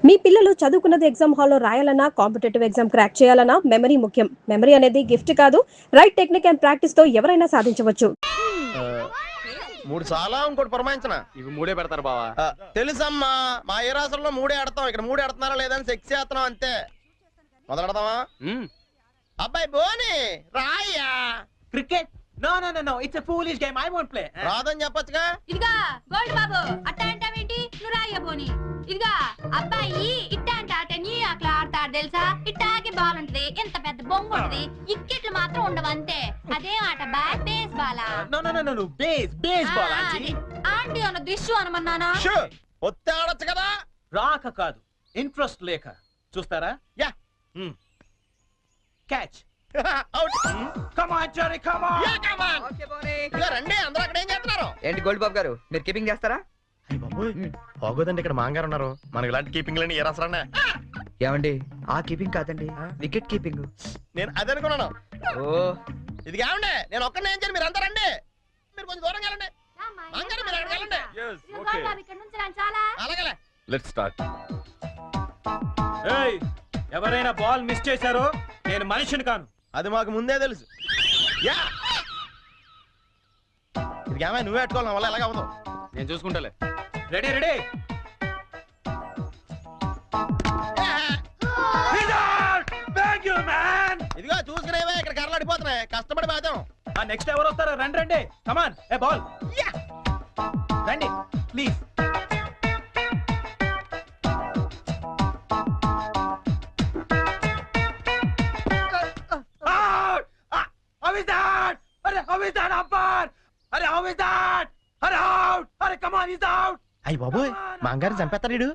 మీ పిల్లలు చదువుకున్నది ఎగ్జామ్ హాల్లో రాయాలన్నా కాంపిటేటివ్ ఎగ్జామ్ క్రాక్ చేయాలన్నా మెమరీ ముఖ్యం. మెమరీ అనేది గిఫ్ట్ కాదు, రైట్ టెక్నిక్ అండ్ ప్రాక్టీస్ తో ఎవరైనా సాధించవచ్చు. 3 సాలా ఇంకోటి పురమాయించనా? ఇవి 3 పెడతారు బావా. తెలుసమ్మా, మా ఏ రాష్ట్రంలో 3 ఆడతాం, ఇక్కడ 3 ఆడుతున్నారా లేదని సెక్స్ చేస్తున్నాం అంతే. మొదలెడదామా? అబ్బాయి బోని రాయ్యా. Cricket? No, it's a foolish game. I won't play. రాదని చెప్పొచ్చుగా. ఇదిగా గోల్డ్ బాబు అట్ట అంటావేంటి? నువ్వు రాయ్య బోని. ఇదిగా అబ్బాయి ఇట్ట అంటే ఆట నీ అట్లా ఆడతాడు తెలుసా? ఇట్టాకి బాల్ ఉంటది, ఎంత పెద్ద బొంగు ఉంటది, ఇక్కెట్లు మాత్రం ఉండవు అంతే. అదేం ఆట bat base Bala? No. Baseball, auntie. Aunty అన్న దిష్యు అనమన్నానా? ఒత్తి ఆడొచ్చు కదా. రాక కాదు, ఇంట్రెస్ట్ లేక. చూస్తారా? Yeah. Catch. Out. Come on, Jerry, come on. Yeah come on. ఇదిగో రండి, అందరూ అక్కడ ఏం చేస్తున్నారు? ఏంటి గోల్డ్ బాబు గారు, మీరు కీపింగ్ చేస్తారా? అయ్య బాబోయ్, బాగోదండి, ఇక్కడ మాంగారు ఉన్నారు. మనకి ఇలాంటి కీపింగ్ లేని ఏ రాసరానే. ఏమండి, ఆ కీపింగ్ కాదండి, వికెట్ కీపింగ్. నేను అదే అనుకున్నాను. ఓ, ఇది కావండి, నేను ఒక్కనే ఏం చేయను, మీరు అంతా రండి. మీరు కొంచెం దూరం వెళ్ళండి. మాంగారు మీరు అక్కడికి వెళ్ళండి. ఇదిగో గోల్డ్ బాబు ఇక్కడ నుంచి రాని చాలా. అలాగే. Let's start. ఏయ్, ఎవరైనా బాల్ మిస్ చేశారో నేను మనిషిని కాను. అది మాకు ముందే తెలుసు. యా. ఇది కావా, నువ్వే పెట్టుకోవాలి, నా వల్ల ఎలాగ అవ్వదు. నేను చూసుకుంటాలే. రెడీ. ఇదిగో చూసుకునేవే, ఇక్కడ కర్రలు అడిపోతున్నాయి, కష్టపడి బాధ్యం. నెక్స్ట్ ఎవరు వస్తారో? రండి. కమాన్, ఏ బాల్. రండి ప్లీజ్. అయ్య బాబోయ్, మాంగారు చంపేస్తాడు.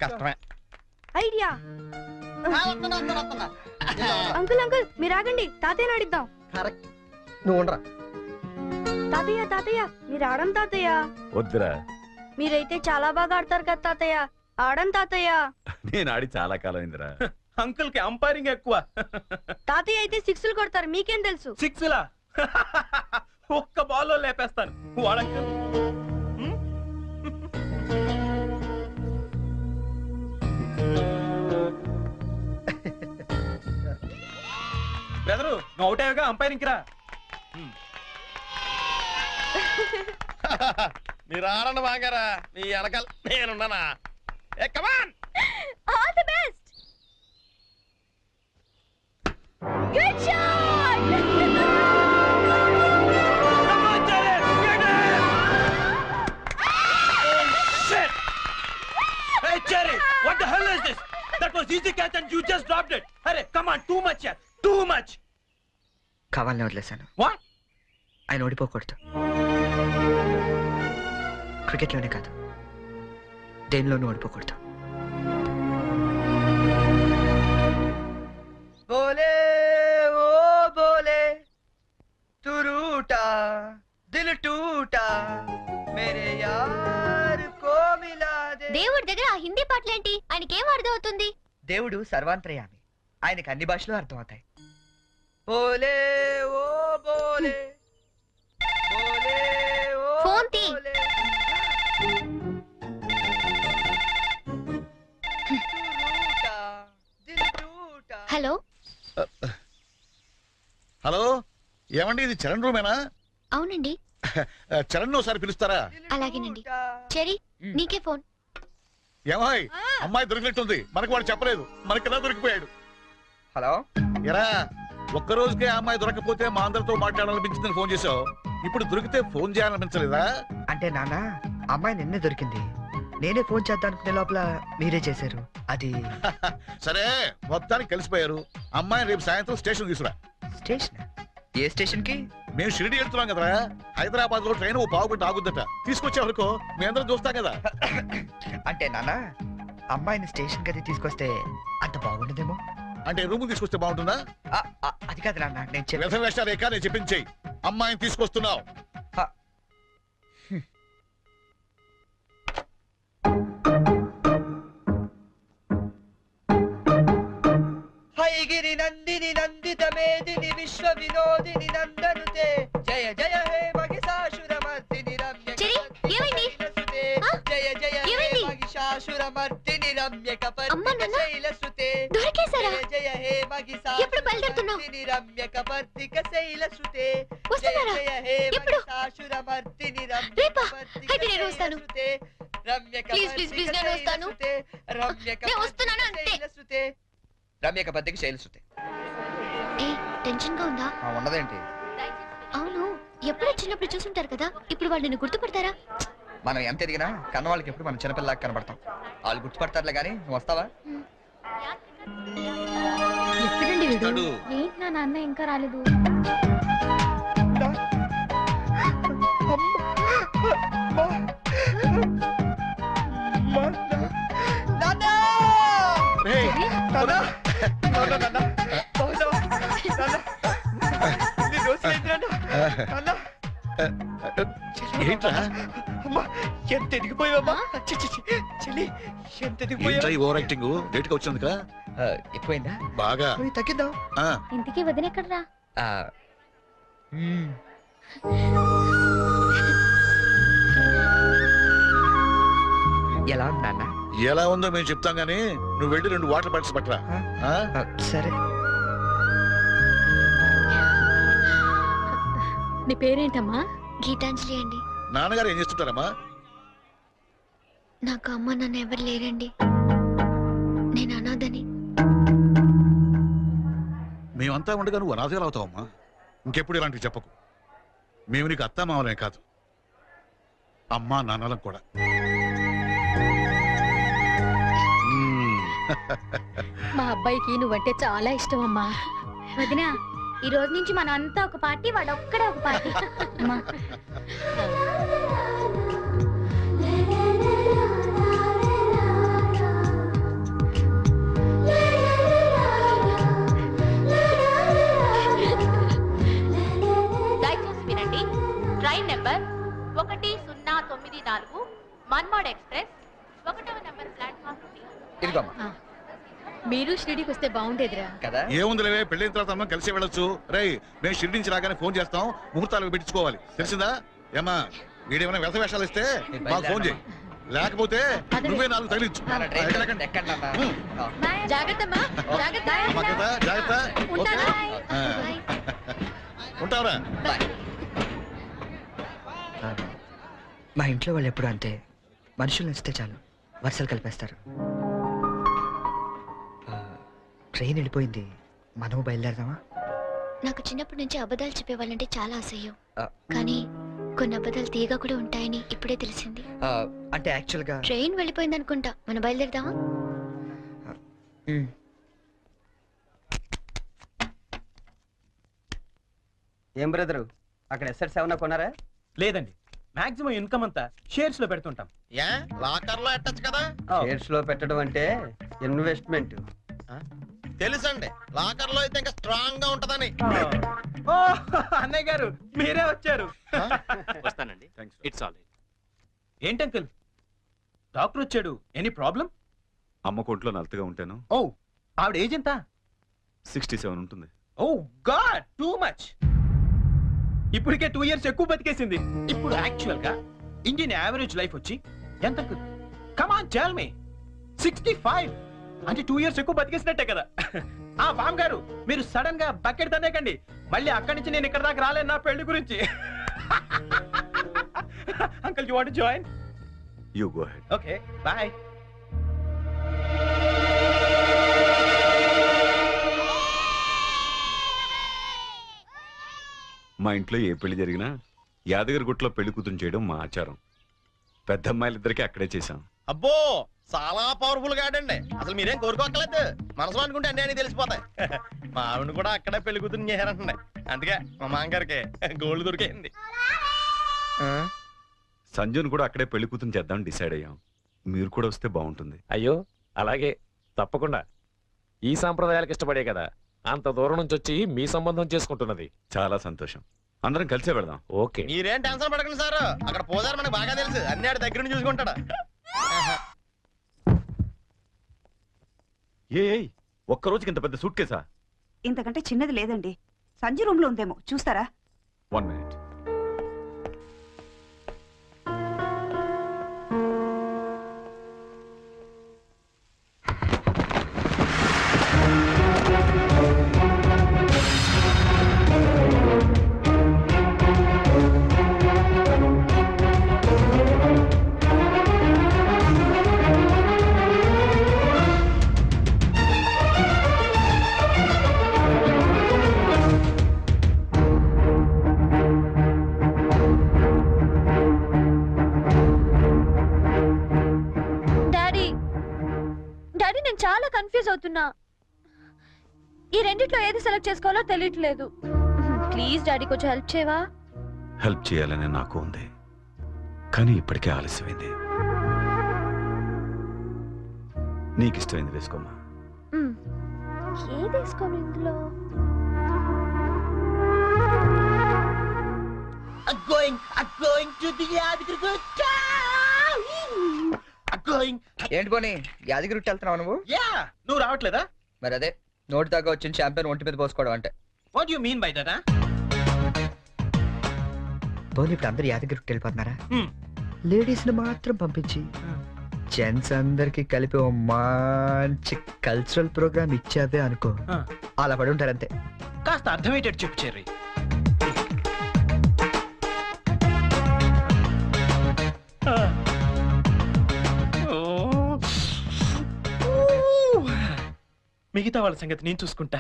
కష్టమే. ఐడియా. అంకుల్ మీరు ఆగండి, తాతయ్య అడిద్దాం. కరెక్ట్, నువ్వు ఉండరా. తాతయ్య మీరు ఆడం తాతయ్య. వద్దురా, మీరైతే చాలా బాగా ఆడతారు కదా తాతయ్య. ఆడం తాతయ్య. నేను ఆడి చాలా కాలం అయిందిరా. అంకుల్ కి అంపైరింగ్ ఎక్కువ. తాతయ్య అయితే సిక్స్లు కొడతారు, మీకేం తెలుసు? 6లా? ఒక్క బాల్లో లేపేస్తాను వాడంకుల్. బ్రదరు, నువ్వు అవుట్ అయ్యాగా అంపైరింగ్ రా. మీరు ఆడండి మాంగారా, మీ వెనకాల నేనున్నానా. Hey come on. All the best. Good shot. Hey Jerry, what the hell is this? That was easy catch and you just dropped it. Hurry, come on, too much here. Too much. కావాలని వదిలేశాను. What? ఆయన ఓడిపోకూడదు. క్రికెట్లోనే కాదు, దేనిలోనూ ఓడిపోకూడదు. బోలే ఓ బోలే తు రూటా దిల్ టూటా మేరే యార్ కో మిలా they. దేవుడి దగ్గర ఆ హిందీ పాటలేంటి? ఆయనకేం అర్థం అవుతుంది? దేవుడు సర్వాంతర్యామి, ఆయనకి అన్ని భాషలు అర్థం అవుతాయి. బోలే ఓ బోలే బోలే ఓ ఫోన్ తీ. బోలే. హలో హలో, ఏమండి, ఇది చరణ్ రూమేనా? అవునండి. చరణ్ ఒకసారి పిలుస్తారా? అలాగేనండి. చెరీ, నీకే ఫోన్. ఏమాయ్, అమ్మాయి దొరికినట్టుంది, మనకు వాడు చెప్పలేదు, మనకెలా దొరికిపోయాడు? హలో, ఎరా, ఒక్క రోజుకే ఆ అమ్మాయి దొరకపోతే మా అందరితో మాట్లాడాలనిపించిందని ఫోన్ చేసావు, ఇప్పుడు దొరికితే ఫోన్ చేయాలనిపించలేదా? అంటే నాన్న, అమ్మాయి నిన్నే దొరికింది, నేనే ఫోన్ చేద్దాం అనుకునే లోపల మీరే చేశారు. అది సరే, మొత్తానికి కలిసిపోయారు. అమ్మాయిని రేపు సాయంత్రం స్టేషన్ తీసుకురా. స్టేషన్? ఏ స్టేషన్ కి? మేము షిరిడి వెళ్తున్నాం కదరా, హైదరాబాద్ లో ట్రైన్ ఓ పావు గంట ఆగుద్దట, తీసుకొచ్చే వరకు మీ అందరం చూస్తాం కదా. అంటే నాన్న, అమ్మాయిని స్టేషన్ గది తీసుకొస్తే అంత బాగుండదేమో. అంటే రూమ్ తీసుకొస్తే బాగుంటుందా? అది కాదు నాన్న, నేను చెప్పి వ్యర్థ వేషాలు ఎక్క, నేను చెప్పించేయి. అమ్మాయిని తీసుకొస్తున్నావు. హైగిరి నందిని నందిత మేదిని విశ్వ వినోదిని నందనుతే జయ జయ హే మహిషాసుర మర్దిని రమ్య. చెరీ, మహిషాసురమర్దిని అమ్మా, నాన్న. శైలసుతే దొరికేశారా? జయ హే ఎప్పుడు బయలుదేరుతున్నావ్? మహిషాసురమర్దిని రమ్యకపర్దిక శైలసుతే వస్తున్నారా? జయ హే ఎప్పుడు? మహిషాసురమర్దిని రేపా? రమ్యకపర్దిక అయితే నేను వస్తాను. శైలసుతే ప్లీజ్, నేను వస్తాను. నేను వస్తున్నాను అంతే. రమ్యకపర్దిక శైలసుతే ఏ టెన్షన్ గా ఉందా? ఉన్నదేంటి? అవును, ఎప్పుడో చిన్నప్పుడు చూసుంటారు కదా, ఇప్పుడు వాళ్ళు నిన్ను గుర్తుపడతారా? మనం ఎంత ఎదిగినా కన్న వాళ్ళకి ఎప్పుడు మనం చిన్నపిల్లలాగా కనబడతాం. వాళ్ళు గుర్తుపడతారులే కానీ నువ్వు వస్తావా? ఎప్పుడండి వీడు? వస్తాడు. ఏంటి నా నాన్న ఇంకా రాలేదు? ఏంట్రా ఎంత ఎదిగిపోయావమ్మా? చెల్లి ఎంత ఏంట్రా ఈ ఓవర్ యాక్టింగ్? లేట్ గా వచ్చినందుక ఎక్కువైందా? బాగా తగ్గిద్దాం. ఆ, ఇంటికి వదినెక్కడరా? ఎలా ఉంది నాన్న? ఎలా ఉందో మేము చెప్తాం గానీ నువ్వు వెళ్ళి 2 వాటర్ బాటిల్స్ పట్టరా. ఆ? సరే. నీ పేరేంటమ్మా? గీతాంజలి అండి. నాన్నగారు ఏం చేస్తుంటారమ్మా? నాకు అమ్మ నాన్న ఎవరు లేరండి, నేను అనాథని. మేమంతా ఉండగా నువ్వు అనాథలు అవుతావమ్మా. ఇంకెప్పుడు ఇలాంటివి చెప్పకు. మేము నీకు అత్తా మామలే కాదు, అమ్మా నాన్నలం కూడా. మా అబ్బాయికి నువ్వంటే చాలా ఇష్టం అమ్మా. వదినా, ఈ రోజు నుంచి మనం అంతా ఒక పార్టీ, వాడు ఒక్కడే ఒక పార్టీ. అమ్మా దయచేసి వినండి. ట్రైన్ నెంబర్ 1094 మన్మాడ్ ఎక్స్ప్రెస్ 1వ నెంబర్ ప్లాట్ఫామ్ నుండి. ఇదిగోమ్మా. మీరు షిరిడీకి వస్తే బాగుండేదిరా. కదా? ఏముందిలేవే, పెళ్ళైన తర్వాత మనం కలిసి వెళ్ళొచ్చు. రై, మేము షిరిడి నుంచి రాగానే ఫోన్ చేస్తాం, ముహూర్తాలు పెట్టించుకోవాలి. తెలిసిందా? ఏమా వీడేమైనా వ్యస వేషాలు ఇస్తే మాకు ఫోన్ చేయి, లేకపోతే నువ్వే 4 తగిలించు. ఎక్కండి నాన్న. జాగ్రత్తమ్మా, జాగ్రత్త. జాగ్రత్త. ఓకే. ఆ. ఉంటావరా? మా ఇంట్లో వాళ్ళు ఎప్పుడు అంతే, మనుషులు నచ్చితే చాలు వరుసలు కలిపేస్తారు. ట్రైన్ వెళ్ళిపోయింది, మనం బయలుదేరదామా? నాకు చిన్నప్పటి నుంచి అబద్ధాలు చెప్పేవాళ్ళంటే చాలా అసహ్యం, ఆ. కానీ కొన్ని అబద్ధాలు తీగా కూడా ఉంటాయని ఇప్పుడే తెలిసింది. అంటే యాక్చువల్ గా ట్రైన్ వెళ్ళిపోయింది అనుకుంటా, మనం బయలుదేరదామా? ఏం బ్రదరు, అక్కడ ఎస్ఎట్స్ ఏమన్నా కొన్నారా? లేదండి, మాక్సిమం ఇన్కమ్ అంతా షేర్స్ లో పెడుతుంటాం. ఏ లాకర్ లో ఎట్టచ్చు కదా? షేర్స్ లో పెట్టడం అంటే ఇన్వెస్ట్మెంట్. తెలుసండి, లాకర్ లో అయితే ఇంకా స్ట్రాంగ్ గా ఉంటదని. ఓ, అన్నయ్య గారు మీరే వచ్చారు. వస్తానండి. It's all. ఏంటి అంకుల్, డాక్టర్ వచ్చాడు, ఎనీ ప్రాబ్లం? అమ్మ కొంట్లో నలతగా ఉంటాను. ఓ, ఆవిడ ఏజ్ ఎంత? 67 ఉంటుంది. ఓ గాడ్, టూ మచ్. ఇప్పటికే 2 years ఎక్కువ బతికేసింది. ఇప్పుడు యాక్చువల్ గా ఇండియన్ యావరేజ్ లైఫ్ వచ్చి ఎంత? Come on tell me. 65 అంటే 2 years ఎక్కువ బతికేసినట్టే కదా. ఆ బామ్ గారు, మీరు సడన్ గా బకెట్ తనేకండి, మళ్ళీ అక్కడి నుంచి నేను ఇక్కడ దాకా రాలేను నా పెళ్లి గురించి. Uncle, you want to join? You go head. Okay, bye. మా ఇంట్లో ఏ పెళ్లి జరిగినా యాదగిరి గుట్లో పెళ్లి కూతురు చేయడం మా ఆచారం. పెద్ద అమ్మాయిలిద్దరికి అక్కడే చేశాం. అబ్బో, చాలా పవర్ఫుల్ గాడండి. అసలు మీరేం కోరుకోక్కర్లేదు, మనసులో అనుకుంటే అన్నీ అని తెలిసిపోతాయి. మా ఆవిడ కూడా అక్కడే పెళ్లి కూతురు చేశారంటండి, అందుకే మా మామగారికి గోల్డ్ దొరికింది. సంజున్ కూడా అక్కడే పెళ్లి కూతురు చేద్దాం డిసైడ్ అయ్యాం. మీరు కూడా వస్తే బాగుంటుంది. అయ్యో అలాగే, తప్పకుండా. ఈ సాంప్రదాయాలకు ఇష్టపడే కదా అంత దూరం నుంచి వచ్చి మీ సంబంధం చేసుకుంటున్నది. చాలా సంతోషం. అందరం కలిసే వెళదాం. ఓకే. మీరేం టెన్షన్ పడకండి సార్, అక్కడ పోదారు మనకు బాగా తెలుసు, అన్ని ఆడి దగ్గర నుంచి చూసుకుంటాడు. ఒక్క రోజుకి ఇంత పెద్ద సూట్ కేసా? ఇంతకంటే చిన్నది లేదండి, సంజు రూమ్ లో ఉందేమో, చూస్తారా? 1 minute. చాలా కన్ఫ్యూజ్ అవుతున్నా. ఈ రెండిట్లో ఏది సెలెక్ట్ చేసుకోవాలో తెలియట్లేదు. ప్లీజ్ డాడీ కొంచెం హెల్ప్ చేయవా? హెల్ప్ చేయాలని నాకు ఉంది, కానీ ఇప్పటికే ఆలస్యమైంది. నీకు ఇష్టమైంది వేసుకోమ్మా. ఏది వేసుకోను ఇందులో? ఏంటి పోనీ యాదగిరి వెళ్తున్నావు నువ్వు? యా, నువ్వు రావట్లేదా? మరి అదే నోటి దాకా వచ్చిన చాంపియన్ ఒంటి మీద పోసుకోవడం అంటే. What you mean by that? పోనీ ఇప్పుడు అందరు యాదగిరి వెళ్ళిపోతున్నారా? Hmm. లేడీస్ ని మాత్రం పంపించి జెంట్స్ అందరికి కలిపి ఓ మంచి కల్చరల్ ప్రోగ్రామ్ ఇచ్చావే అనుకో, అలా పడి ఉంటారంతే. కాస్త అర్థమయ్యేటట్టు చెప్పు చెర్రీ. మిగతా వాళ్ళ సంగతి నేను చూసుకుంటా.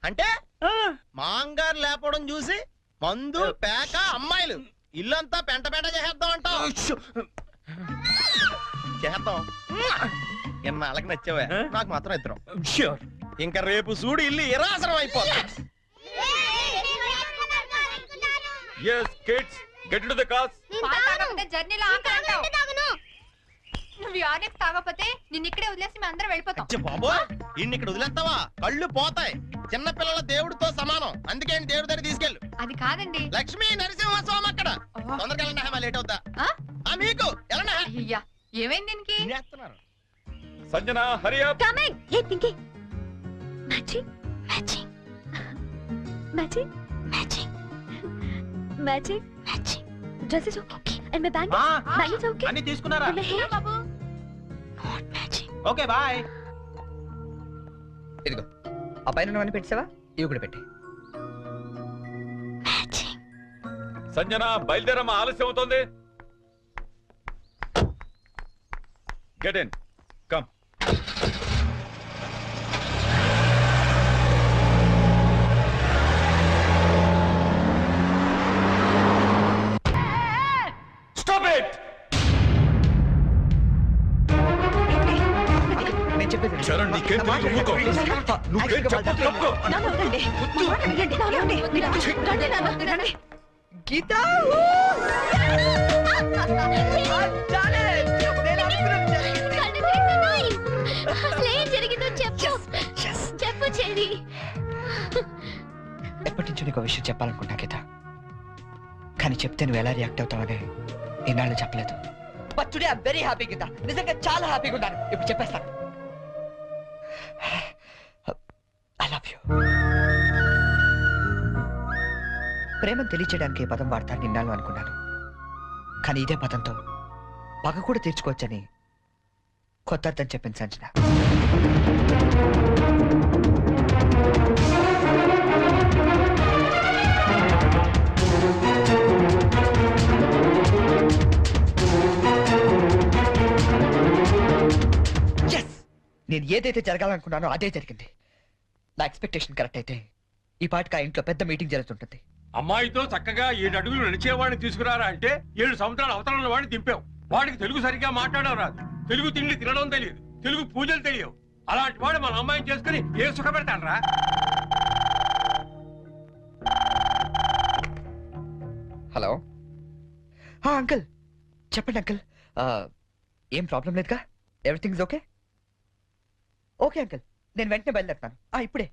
అంటే మాంగారు లేపడం చూసి మందు పేక అమ్మాయిలు ఇల్లంతా పెంట పెంట చేసేద్దాం అంటావు. చేద్దాం. ఎన్నాళ్ళకి నచ్చావే, నాకు మాత్రం ఇద్దరం. Sure. ఇంకా రేపు చూడు ఇల్లు ఇరాసనం అయిపోతా. Yes, kids, get into the cars. జర్నీలో నువ్వు యానికి తాగపోతే నిన్ను ఇక్కడే వదిలేసి మేము అందరం వెళ్ళిపోతాం. అచ్చ బాబోయ్, ఇన్ని ఇక్కడ వదిలేస్తావా? కళ్ళు పోతాయి. చిన్న పిల్లల దేవుడితో సమానం, అందుకే దేవుడి దగ్గర తీసుకెళ్ళు. అది కాదండి. లక్ష్మీ నరసింహస్వామి అక్కడ. తొందరగా వెళ్ళండి, లేట్ అవుతా. మీకు వెళ్ళండి. అయ్యా, ఏమైంది దీనికి? చేస్తున్నారు సంజన, హరి అప్. కమింగ్. ఏ Pinky, matching matching matching matching matching matching dress is okay and my bangles bangles okay. అన్ని తీసుకున్నారా? బాబు నాట్ మ్యాచింగ్. Okay bye. ఇదిగో ఆ పైన అన్ని పెట్టావా? ఇవి కూడా పెట్టి. మ్యాచింగ్. సంజన, బయలుదేరమ్మా, ఆలస్యం అవుతోంది. Get in, come. Stop it. నేను చెప్పేది చరణ్, నీకేం తెలియదు, ఊరుకో. నువ్వేం చెప్పు, తప్పుకో. గీత ఎప్పటి నుంచో నీకు విషయం చెప్పాలనుకుంటా గీత, కానీ చెప్తే నువ్వు ఎలా రియాక్ట్ అవుతావని ఈనాళ్ళు చెప్పలేదు. But today I am very happy Geeta, నిజంగా చాలా హ్యాపీగా ఉన్నాను. ఇప్పుడు చెప్పేస్తాను. I love you. ప్రేమను తెలియచేయడానికి ఈ పదం వాడతాను నిన్నాళ్ళు అనుకున్నాను, కానీ ఇదే పదంతో పగ కూడా తీర్చుకోవచ్చని కొత్త అర్థం చెప్పింది సంజన. నేను ఏదైతే జరగాలనుకున్నానో అదే జరిగింది. నా ఎక్స్పెక్టేషన్ కరెక్ట్ అయితే ఈ పాటికి ఆ ఇంట్లో పెద్ద మీటింగ్ జరుగుతుంటుంది. అమ్మాయితో చక్కగా 7 అడుగులు నడిచేవాడిని తీసుకురారా అంటే 7 సంవత్సరాల అవతల వాడిని దింపావు. వాడికి తెలుగు సరిగ్గా మాట్లాడడం రాదు, తెలుగు తిండి తినడం తెలియదు, తెలుగు పూజలు తెలియవు. అలాంటి వాడు మన అమ్మాయిని చేసుకుని ఏ సుఖపెడతాడరా? హలో అంకుల్, చెప్పండి అంకుల్. ఏం ప్రాబ్లం లేదుగా? Everything is okay? Okay uncle, నేను వెంటనే బయలుదేరుతాను. ఇప్పుడే.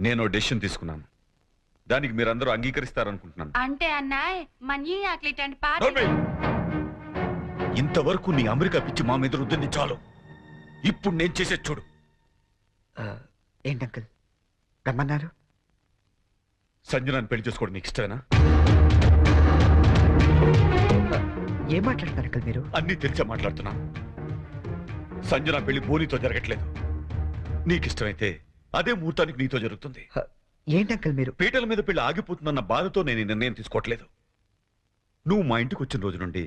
నేను డెసిషన్ తీసుకున్నాను. దానికి మీరందరూ అంగీకరిస్తారనుకుంటున్నాను. అంటే అన్నాయ్ మనీ అట్లీటండి పాట నోర్మి! ఇంతవరకు నీ అమెరికా పిచ్చి మా మీద రుద్దింది చాలు. ఇప్పుడు నేను చేసే చూడు. ఏంటి అంకుల్ రమ్మన్నారు? సంజనాన్ని పెళ్లి చేసుకోవడం నీకు ఇష్టమేనా? ఏం మాట్లాడతారు అంకుల్ మీరు? అన్నీ తెలిసే మాట్లాడుతున్నా. సంజన పెళ్లి బోనితో జరగట్లేదు. నీకు ఇష్టమైతే అదే ముహూర్తానికి నీతో జరుగుతుంది. ఏంటి అంకుల్ మీరు? పీటల మీద పెళ్లి ఆగిపోతుందన్న బాధతో నేను ఈ నిర్ణయం తీసుకోవట్లేదు. నువ్వు మా ఇంటికి వచ్చిన రోజు నుండి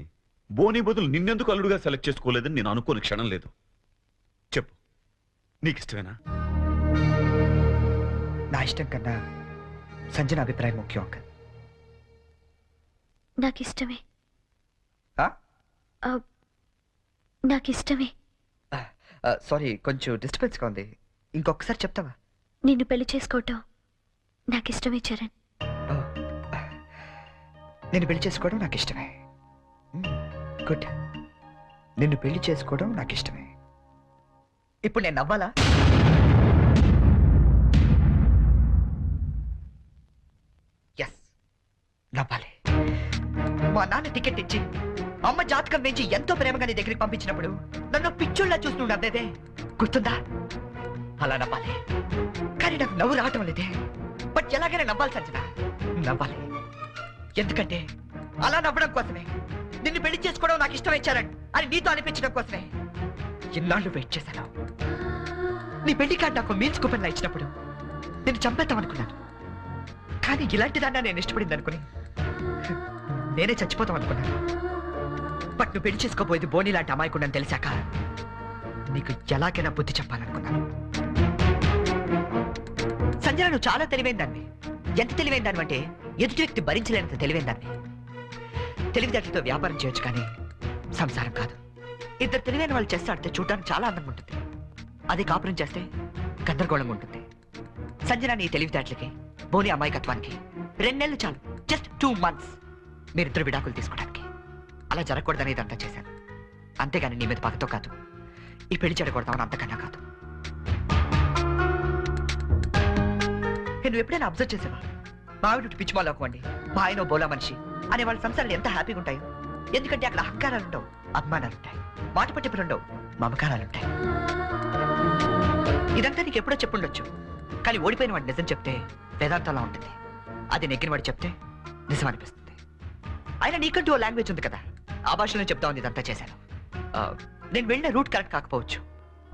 బోని బదులు నిన్నెందుకు అల్లుడుగా సెలెక్ట్ చేసుకోలేదని నేను అనుకోని క్షణం లేదు. చెప్పు, నీకు ఇష్టమేనా? నా ఇష్టం కన్నా సంజన అభిప్రాయం ముఖ్యం అంకుల్. నాకు ఇష్టమే. ఆ? నాకు ఇష్టమే. సారీ, కొంచెం డిస్టర్బెన్స్గా ఉంది. ఇంకొకసారి చెప్తావా? నిన్ను పెళ్లి చేసుకోవటం నాకు ఇష్టమే చరణ్. నేను పెళ్లి చేసుకోవడం నాకు ఇష్టమే. గుడ్. నిన్ను పెళ్లి చేసుకోవడం నాకు ఇష్టమే. ఇప్పుడు నేను నవ్వాలా? ఎస్, నవ్వాలి. మా నాన్న టికెట్ ఇచ్చి అమ్మ జాతకం వేసి ఎంతో ప్రేమగా నీ దగ్గరికి పంపించినప్పుడు నన్ను పిచ్చోళ్ళ చూస్తూ నవ్వేదే గుర్తుందా? అలా నవ్వాలి. కానీ నాకు నవ్వు రావటం లేదే. బట్ ఎలాగైనా నవ్వాలి సంజన, నవ్వాలి. ఎందుకంటే అలా నవ్వడం కోసమే, నిన్ను పెళ్లి చేసుకోవడం నాకు ఇష్టం ఇచ్చారని అని నీతో అనిపించడం కోసమే ఇన్నాళ్ళు వెయిట్ చేశాను. నీ పెళ్లి కార్డు నాకు మీల్స్ కూపన్లా ఇచ్చినప్పుడు నేను చంపేద్దాం అనుకున్నాను. కానీ ఇలాంటి దాన్ని నేను ఇష్టపడింది అనుకుని నేనే చచ్చిపోతాం అనుకున్నాను. బట్ నువ్వు పెళ్లి చేసుకోబోయేది బోని లాంటి అమాయకుండని తెలిసాక నీకు ఎలాగైనా బుద్ధి చెప్పాలనుకున్నాను. సంజన, నువ్వు చాలా తెలివైన దాన్ని. ఎంత తెలివైన దాన్ని అంటే ఎదుటి వ్యక్తి భరించలేనంత తెలివైన దాన్ని. తెలివితేటలతో వ్యాపారం చేయొచ్చు కానీ సంసారం కాదు. ఇద్దరు తెలివైన వాళ్ళు చేస్తే ఆడితే చూడడానికి చాలా అందంగా ఉంటుంది. అది కాపురం చేస్తే గందరగోళంగా ఉంటుంది. సంజన, నీ తెలివితేటలకి బోని అమాయకత్వానికి 2 నెలలు చాలు. జస్ట్ 2 months మీరిద్దరు విడాకులు తీసుకోవడానికి. అలా జరగకూడదని ఇదంతా చేశాను. అంతేగాని నీ మీద పగతో కాదు, ఈ పెళ్లి చెడగొడతామని అంతకన్నా కాదు. నువ్వు ఎప్పుడైనా అబ్జర్వ్ చేసావా? మా ఆవిడ పిచ్చిమాలోకం అండి, మా ఆయన బోలా మనిషి అనే వాళ్ళ సంసారాలు ఎంత హ్యాపీగా ఉంటాయో. ఎందుకంటే అక్కడ అహంకారాలు ఉండవు, అభిమానాలు ఉంటాయి. మాట పట్టింపులు ఉండవు, మమకారాలు ఉంటాయి. ఇదంతా నీకు ఎప్పుడో చెప్పుండొచ్చు, కానీ ఓడిపోయిన వాడు నిజం చెప్తే వేదాంతంలా ఉంటుంది. అది నెగ్గిన వాడు చెప్తే నిజం అనిపిస్తుంది. అయినా నీకంటూ ఓ లాంగ్వేజ్ ఉంది కదా, ఆ భాషలో చెప్తామని ఇదంతా చేశాను. నేను వెళ్ళిన రూట్ కరెక్ట్ కాకపోవచ్చు,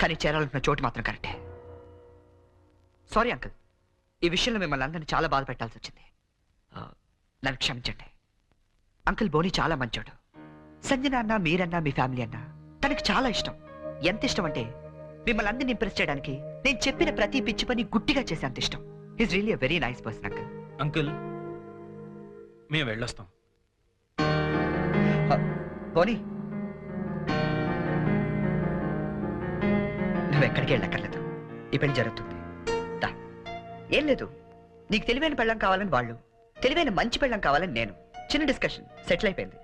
కానీ చేరాలనుకున్న చోటు మాత్రం కరెక్టే. సారీ అంకుల్, ఈ విషయంలో మిమ్మల్ని అందరినీ చాలా బాధ పెట్టాల్సి వచ్చింది. నన్ను క్షమించండి. అంకుల్ బోని చాలా మంచోడు. సంజన అన్న, మీరన్నా, మీ ఫ్యామిలీ అన్నా తనకి చాలా ఇష్టం. ఎంత ఇష్టం అంటే మిమ్మల్ని అందరినీ ఇంప్రెస్ చేయడానికి నేను చెప్పిన ప్రతి పిచ్చి పని గుట్టిగా చేసే అంత ఇష్టం. Is really a very nice person uncle. Uncle మేము వెళ్ళొస్తాం. బోని, నువ్వు ఎక్కడికి వెళ్ళక్కర్లేదు. ఈ పెళ్లి జరుగుతుంది. ఏం లేదు, నీకు తెలివైన పెళ్ళం కావాలని వాళ్ళు, తెలివైన మంచి పెళ్ళం కావాలని నేను. చిన్న డిస్కషన్ సెటిల్ అయిపోయింది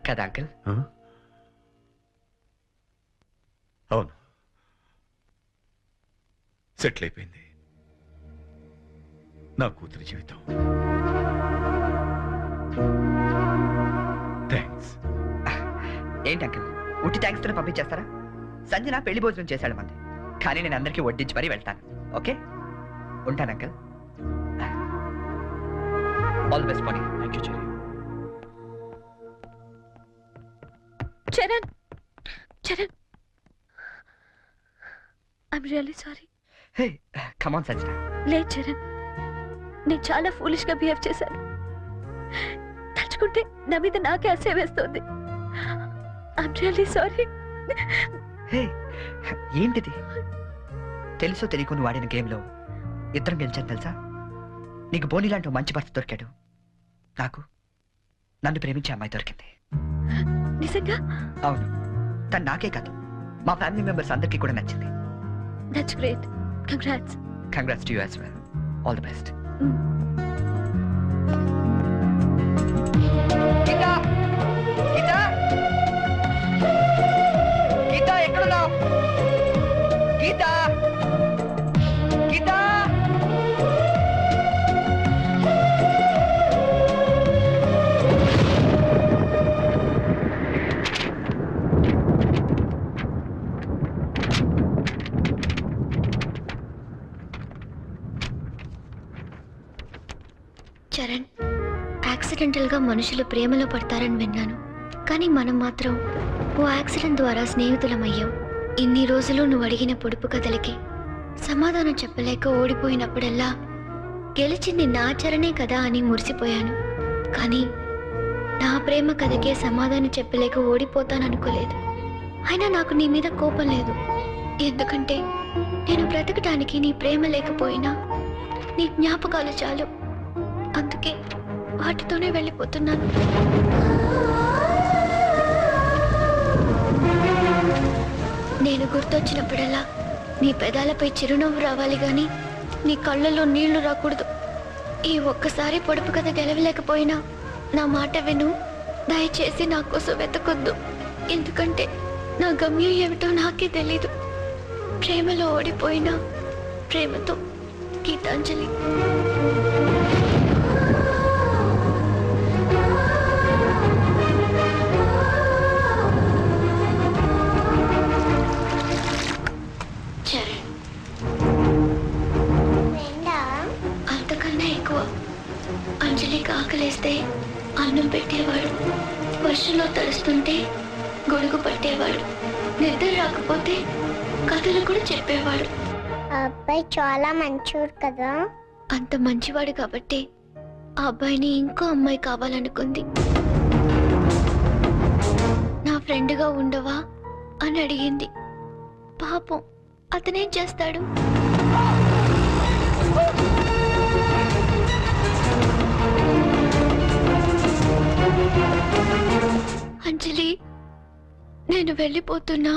కదా అంకుల్? అవును, సెటిల్ అయిపోయింది నా కూతురి జీవితం. థ్యాంక్స్. ఏంటి అంకుల్, ఉట్టి థ్యాంక్స్ తో పంపించేస్తారా? సంజన పెళ్లి భోజనం చేశాడు మంది, కానీ నేను అందరికీ వడ్డించి మరీ వెళ్తాను. ఓకే, ఉంటాను uncle. All the best Boney. Thank you cherry. Charan, Charan, I'm really sorry. Hey, come on Sanjana. లేదు చరణ్, నేను చాలా ఫూలిష్ గా బిహేవ్ చేశాను. తలుచుకుంటే నా మీద నాకే అసహ్యం వేస్తుంది. I'm really sorry. హే, ఏంటిది? తెలుసో తెలియకు నువ్వు ఆడిన గేమ్లో ఇద్దరం గెలిచాను తెలుసా? నీకు బోని లాంటి మంచి భర్త దొరికాడు, నాకు నన్ను ప్రేమించే అమ్మాయి దొరికింది. నిజంగా? అవును, తను నాకే కాదు మా ఫ్యామిలీ మెంబర్స్ అందరికీ కూడా నచ్చింది. That's great. Congrats. Congrats to you as well. All the best. Geeta, Geeta, Geeta ఎక్కడున్నావు? గీతా, గీతా. యాక్సిడెంటల్ గా మనుషులు ప్రేమలో పడతారని విన్నాను, కానీ మనం మాత్రం ఓ యాక్సిడెంట్ ద్వారా స్నేహితులమయ్యాం. ఇన్ని రోజులు నువ్వు అడిగిన పొడుపు కథలకి సమాధానం చెప్పలేక ఓడిపోయినప్పుడల్లా గెలిచింది నా చరణే కదా అని మురిసిపోయాను. కానీ నా ప్రేమ కథకే సమాధానం చెప్పలేక ఓడిపోతాననుకోలేదు. అయినా నాకు నీ మీద కోపం లేదు, ఎందుకంటే నేను బ్రతకటానికి నీ ప్రేమ లేకపోయినా నీ జ్ఞాపకాలు చాలు. అందుకే వాటితోనే వెళ్ళిపోతున్నాను. నేను గుర్తొచ్చినప్పుడల్లా నీ పెదాలపై చిరునవ్వు రావాలి గాని నీ కళ్ళల్లో నీళ్లు రాకూడదు. ఈ ఒక్కసారి పొడుపు కథ గెలవలేకపోయినా నా మాట విను. దయచేసి నా కోసం వెతకొద్దు, ఎందుకంటే నా గమ్యం ఏమిటో నాకే తెలీదు. ప్రేమలో ఓడిపోయినా ప్రేమతో, గీతాంజలి. చరణ్. అంతకన్నా ఎక్కువ. అంజలికి ఆకలేస్తే అన్నం పెట్టేవాడు, వర్షంలో తడుస్తుంటే గొడుగు పట్టేవాడు, నిద్ర రాకపోతే కథలు కూడా చెప్పేవాడు. అబ్బాయి చాలా మంచివాడు కదా. అంత మంచివాడు కాబట్టి ఆ అబ్బాయిని ఇంకో అమ్మాయి కావాలనుకుంది. నా ఫ్రెండ్గా ఉండవా అని అడిగింది. పాపం అతనేం చేస్తాడు? అంజలి, నేను వెళ్ళిపోతున్నా.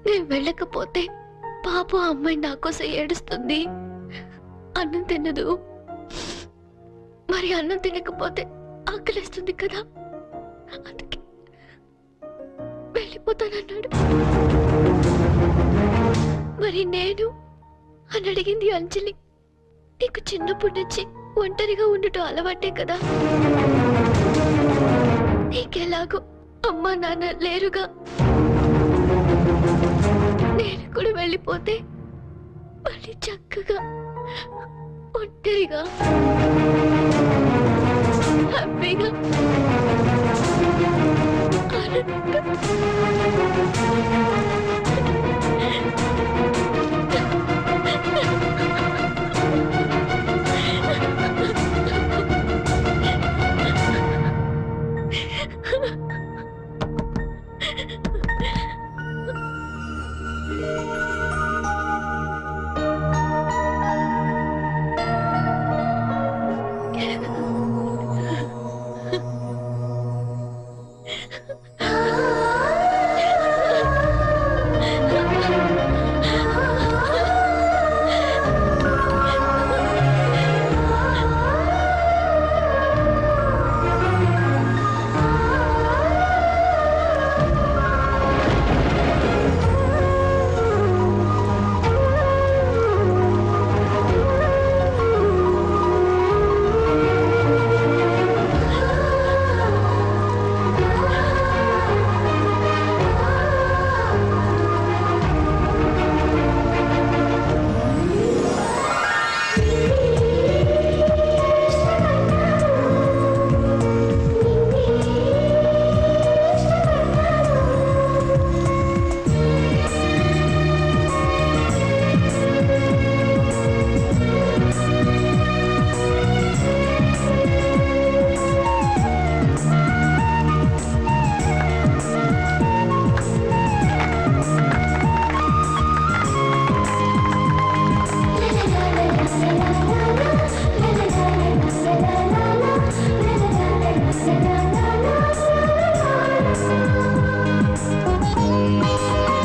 నేను వెళ్ళకపోతే పాపం అమ్మాయి నా కోసం ఏడుస్తుంది. అన్నం తినదు, మరి అన్నం తినకపోతే ఆకలిస్తుంది కదా, అందుకే వెళ్ళిపోతానన్నాడు. మరి నేను అని అడిగింది అంజలి. నీకు చిన్నప్పటి నుంచి ఒంటరిగా ఉండటం అలవాటే కదా, నీకెలాగో అమ్మా నాన్న లేరుగా. నేను కూడా వెళ్ళిపోతే మళ్ళీ చక్కగా ఒంటరిగా హ్యాపీగా ఆనందంగా